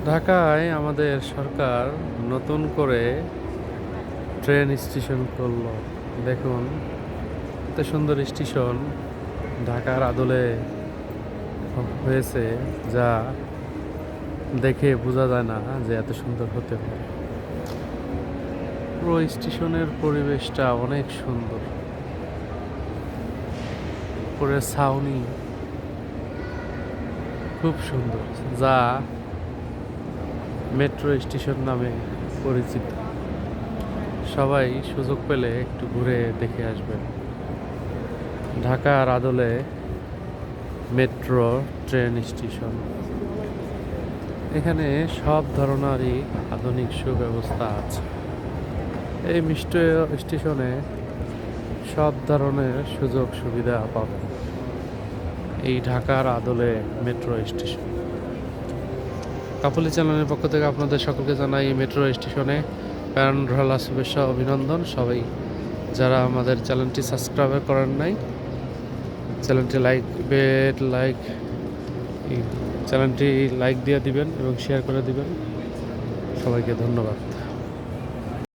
ঢাকায় আমাদের সরকার নতুন করে ট্রেন স্টেশন করলো। দেখুন, এত সুন্দর স্টেশন ঢাকার আদলে হয়েছে, যা দেখে বোঝা যায় না যে এত সুন্দর হতে পারে। পুরো স্টেশনের পরিবেশটা অনেক সুন্দর, পুরো ছাউনি খুব সুন্দর, যা মেট্রো স্টেশন নামে পরিচিত। সবাই সুযোগ পেলে একটু ঘুরে দেখে আসবেন। ঢাকার আদলে মেট্রো ট্রেন স্টেশন। এখানে সব ধরনেরই আধুনিক সুব্যবস্থা আছে। এই স্টেশনে সব ধরনের সুযোগ সুবিধা পাবেন এই ঢাকার আদলে মেট্রো স্টেশন। কাপুলি চ্যানেলের পক্ষ থেকে আপনাদের সকলকে জানাই এই মেট্রো স্টেশনে প্যারন ঢালা শুভেচ্ছা, অভিনন্দন। সবাই যারা আমাদের চ্যানেলটি সাবস্ক্রাইব করেন নাই, চ্যানেলটি চ্যানেলটি লাইক দিয়ে দিবেন এবং শেয়ার করে দিবেন। সবাইকে ধন্যবাদ।